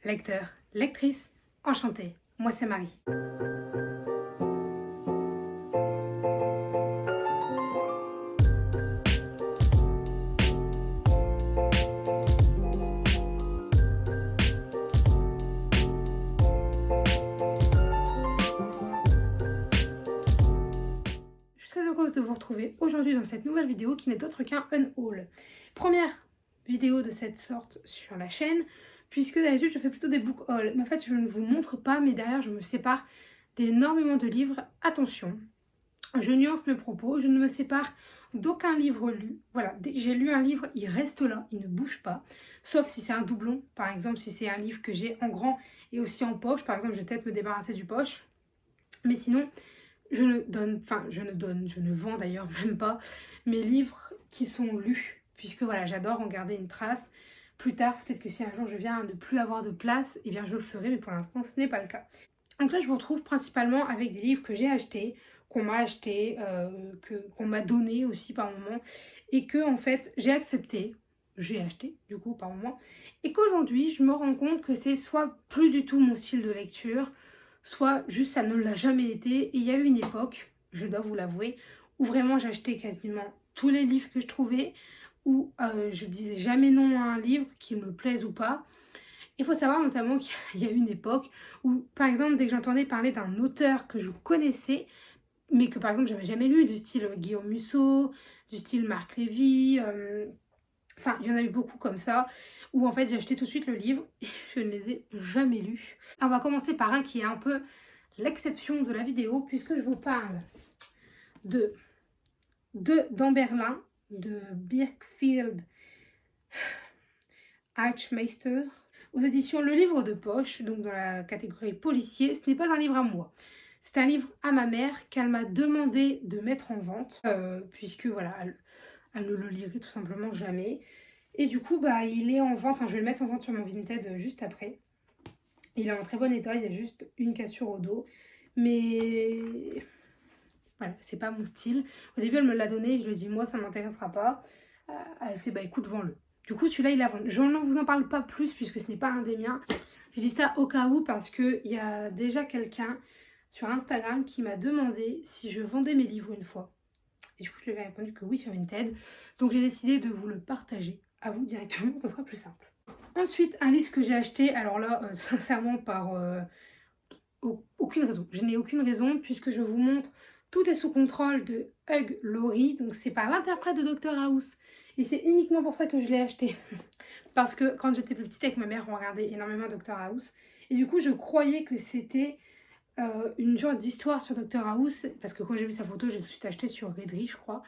lecteurs, lectrices, enchantée. Moi c'est Marie. Je suis très heureuse de vous retrouver aujourd'hui dans cette nouvelle vidéo qui n'est autre qu'un unhaul. Première vidéo de cette sorte sur la chaîne, puisque d'habitude je fais plutôt des book hauls. Mais en fait je ne vous montre pas, mais derrière je me sépare d'énormément de livres. Attention, je nuance mes propos, je ne me sépare d'aucun livre lu. Voilà, j'ai lu un livre, il reste là, il ne bouge pas. Sauf si c'est un doublon, par exemple si c'est un livre que j'ai en grand et aussi en poche. Par exemple je vais peut-être me débarrasser du poche. Mais sinon, je ne vends d'ailleurs même pas mes livres qui sont lus. Puisque voilà, j'adore en garder une trace. Plus tard, peut-être que si un jour je viens à ne plus avoir de place, eh bien je le ferai, mais pour l'instant ce n'est pas le cas. Donc là je vous retrouve principalement avec des livres que j'ai achetés, qu'on m'a acheté, qu'on m'a donné aussi par moment, et que en fait j'ai accepté, j'ai acheté du coup par moment, et qu'aujourd'hui je me rends compte que c'est soit plus du tout mon style de lecture, soit juste ça ne l'a jamais été. Et il y a eu une époque, je dois vous l'avouer, où vraiment j'achetais quasiment tous les livres que je trouvais, où je disais jamais non à un livre, qu'il me plaise ou pas. Il faut savoir notamment qu'il y a eu une époque où, par exemple, dès que j'entendais parler d'un auteur que je connaissais, mais que par exemple j'avais jamais lu, du style Guillaume Musso, du style Marc Lévy, enfin il y en a eu beaucoup comme ça, où en fait j'ai acheté tout de suite le livre et je ne les ai jamais lus. On va commencer par un qui est un peu l'exception de la vidéo, puisque je vous parle d'Amberlin, de Birkfield Archmeister, aux éditions Le Livre de Poche, donc dans la catégorie policier. Ce n'est pas un livre à moi, c'est un livre à ma mère qu'elle m'a demandé de mettre en vente, puisque voilà, elle ne le lirait tout simplement jamais. Et du coup, bah, il est en vente, enfin je vais le mettre en vente sur mon Vinted juste après. Il est en très bon état, il y a juste une cassure au dos, mais voilà, c'est pas mon style. Au début, elle me l'a donné, je lui ai dit, moi ça m'intéressera pas. Elle fait, bah écoute, vends-le. Du coup, celui-là, il a vendu. Je ne vous en parle pas plus puisque ce n'est pas un des miens. Je dis ça au cas où parce qu'il y a déjà quelqu'un sur Instagram qui m'a demandé si je vendais mes livres une fois. Et du coup, je lui ai répondu que oui sur Vinted. Donc, j'ai décidé de vous le partager à vous directement, ce sera plus simple. Ensuite, un livre que j'ai acheté, alors là, sincèrement, par aucune raison. Je n'ai aucune raison puisque je vous montre Tout est sous contrôle de Hugh Laurie. Donc, c'est par l'interprète de Dr House. Et c'est uniquement pour ça que je l'ai acheté. Parce que quand j'étais plus petite avec ma mère, on regardait énormément Dr House. Et du coup, je croyais que c'était une genre d'histoire sur Dr House. Parce que quand j'ai vu sa photo, j'ai tout de suite acheté sur Readly, je crois.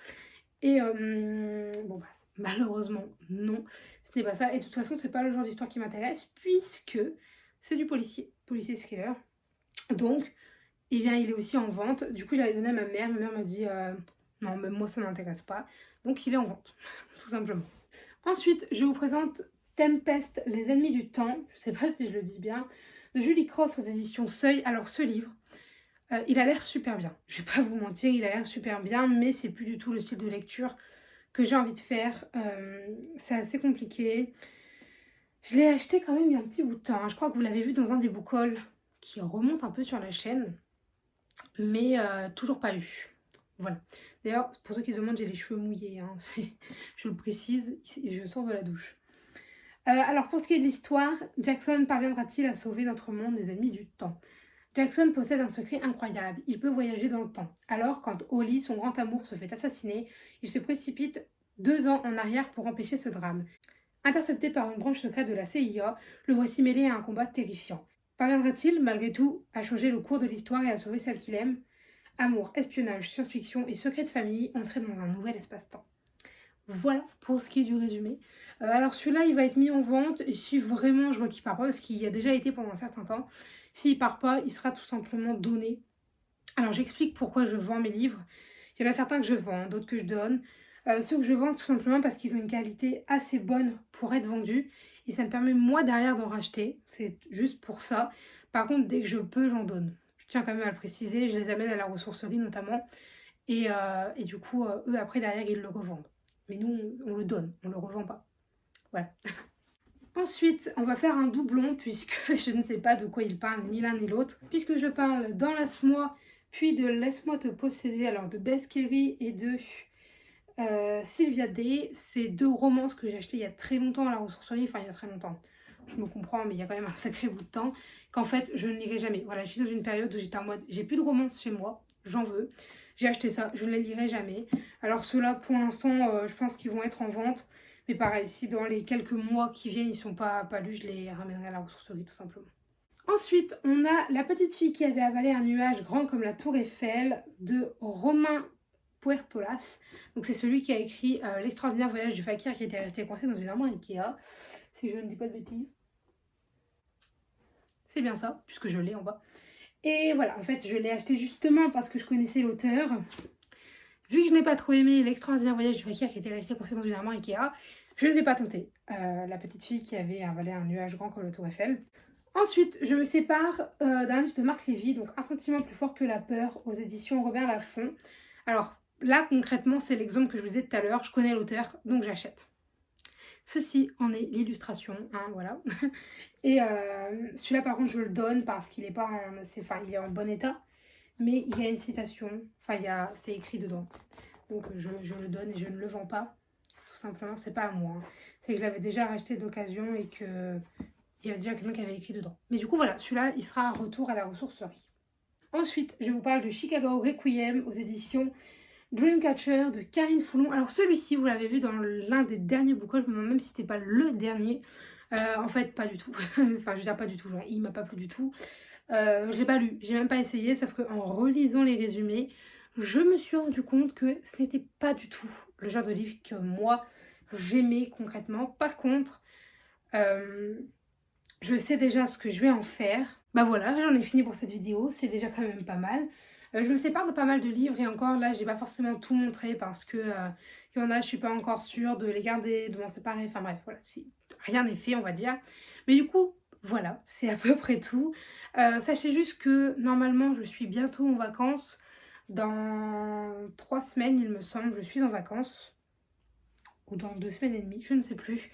Et bon, bah, malheureusement, non. Ce n'est pas ça. Et de toute façon, c'est pas le genre d'histoire qui m'intéresse. Puisque c'est du policier. Policier thriller. Donc, eh bien, il est aussi en vente. Du coup, j'avais donné à ma mère. Ma mère m'a dit non, même moi, ça ne m'intéresse pas. Donc, il est en vente, tout simplement. Ensuite, je vous présente Tempest, les ennemis du temps. Je ne sais pas si je le dis bien. De Julie Cross aux éditions Seuil. Alors, ce livre, il a l'air super bien. Je ne vais pas vous mentir, il a l'air super bien. Mais c'est plus du tout le style de lecture que j'ai envie de faire. C'est assez compliqué. Je l'ai acheté quand même il y a un petit bout de temps. Je crois que vous l'avez vu dans un des book hauls qui remonte un peu sur la chaîne. Mais toujours pas lu. Voilà. D'ailleurs, pour ceux qui se demandent, j'ai les cheveux mouillés. Hein. Je le précise, je sors de la douche. Alors, pour ce qui est de l'histoire, Jackson parviendra-t-il à sauver notre monde des ennemis du temps? Jackson possède un secret incroyable. Il peut voyager dans le temps. Alors, quand Holly, son grand amour, se fait assassiner, il se précipite 2 ans en arrière pour empêcher ce drame. Intercepté par une branche secrète de la CIA, le voici mêlé à un combat terrifiant. Parviendra-t-il, malgré tout, à changer le cours de l'histoire et à sauver celle qu'il aime? Amour, espionnage, science-fiction et secret de famille, entrer dans un nouvel espace-temps. Voilà pour ce qui est du résumé. Alors celui-là, il va être mis en vente et si vraiment je vois qu'il part pas, parce qu'il y a déjà été pendant un certain temps, s'il part pas, il sera tout simplement donné. Alors j'explique pourquoi je vends mes livres. Il y en a certains que je vends, d'autres que je donne. Ceux que je vends tout simplement parce qu'ils ont une qualité assez bonne pour être vendus et ça me permet moi derrière d'en racheter, c'est juste pour ça. Par contre, dès que je peux, j'en donne. Je tiens quand même à le préciser, je les amène à la ressourcerie notamment et du coup, eux après derrière ils le revendent. Mais nous, on le donne, on le revend pas. Voilà. Ensuite, on va faire un doublon puisque je ne sais pas de quoi il parle, ni l'un ni l'autre. Puisque je parle dans Laisse-moi, puis de Laisse-moi te posséder, alors de Bess Kerry et de Sylvia Day. C'est 2 romances que j'ai achetées il y a très longtemps à la ressourcerie, enfin il y a très longtemps. Je me comprends, mais il y a quand même un sacré bout de temps, qu'en fait je ne lirai jamais. Voilà, je suis dans une période où j'étais en mode, j'ai plus de romances chez moi, j'en veux. J'ai acheté ça, je ne les lirai jamais. Alors ceux-là, pour l'instant, je pense qu'ils vont être en vente. Mais pareil, si dans les quelques mois qui viennent, ils ne sont pas lus, je les ramènerai à la ressourcerie tout simplement. Ensuite, on a La petite fille qui avait avalé un nuage grand comme la tour Eiffel de Romain Puertolas. Donc c'est celui qui a écrit L'extraordinaire voyage du fakir qui était resté coincé dans une armoire Ikea. Si je ne dis pas de bêtises. C'est bien ça, puisque je l'ai en bas. Et voilà, en fait, je l'ai acheté justement parce que je connaissais l'auteur. Vu que je n'ai pas trop aimé L'extraordinaire voyage du fakir qui était resté coincé dans une armoire Ikea, je ne vais pas tenter La petite fille qui avait avalé un nuage grand comme la tour Eiffel. Ensuite, je me sépare d'un livre de Marc Lévy, donc Un sentiment plus fort que la peur, aux éditions Robert Laffont. Alors là, concrètement, c'est l'exemple que je vous ai tout à l'heure. Je connais l'auteur, donc j'achète. Ceci en est l'illustration, hein, voilà. Et celui-là, par contre, je le donne parce qu'il est pas il est en bon état. Mais il y a une citation, c'est écrit dedans. Donc je le donne et je ne le vends pas. Tout simplement, c'est pas à moi. Hein. C'est que je l'avais déjà racheté d'occasion et que il y avait déjà quelqu'un qui avait écrit dedans. Mais du coup, voilà, celui-là, il sera à retour à la ressourcerie. Ensuite, je vous parle de Chicago Requiem aux éditions Dreamcatcher de Karine Foulon. Alors celui-ci, vous l'avez vu dans l'un des derniers book hauls, même si c'était pas le dernier. En fait, pas du tout. Enfin, je veux dire pas du tout. Genre, il m'a pas plu du tout. Je l'ai pas lu, j'ai même pas essayé, sauf qu'en relisant les résumés, je me suis rendu compte que ce n'était pas du tout le genre de livre que moi j'aimais concrètement. Par contre, je sais déjà ce que je vais en faire. Bah voilà, j'en ai fini pour cette vidéo, c'est déjà quand même pas mal. Je me sépare de pas mal de livres et encore là, j'ai pas forcément tout montré parce que il y en a, je suis pas encore sûre de les garder, de m'en séparer. Enfin bref, voilà, rien n'est fait, on va dire. Mais du coup, voilà, c'est à peu près tout. Sachez juste que normalement, je suis bientôt en vacances. Dans 3 semaines, il me semble, je suis en vacances. Ou dans 2 semaines et demie, je ne sais plus.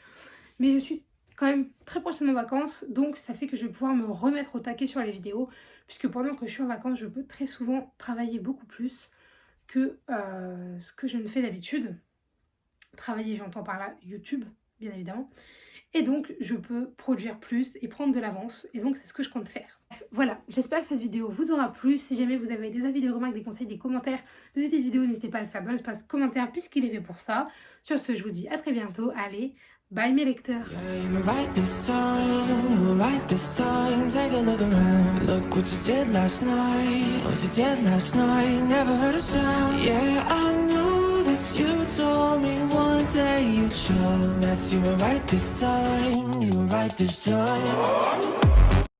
Mais je suis quand même très prochainement en vacances. Donc ça fait que je vais pouvoir me remettre au taquet sur les vidéos. Puisque pendant que je suis en vacances, je peux très souvent travailler beaucoup plus que ce que je ne fais d'habitude. Travailler, j'entends par là YouTube, bien évidemment. Et donc, je peux produire plus et prendre de l'avance. Et donc, c'est ce que je compte faire. Voilà, j'espère que cette vidéo vous aura plu. Si jamais vous avez des avis, des remarques, des conseils, des commentaires de cette vidéo, n'hésitez pas à le faire dans l'espace commentaire puisqu'il est fait pour ça. Sur ce, je vous dis à très bientôt. Allez, bye mes lecteurs. You told me one day you'd show that you were right this time, you were right this time.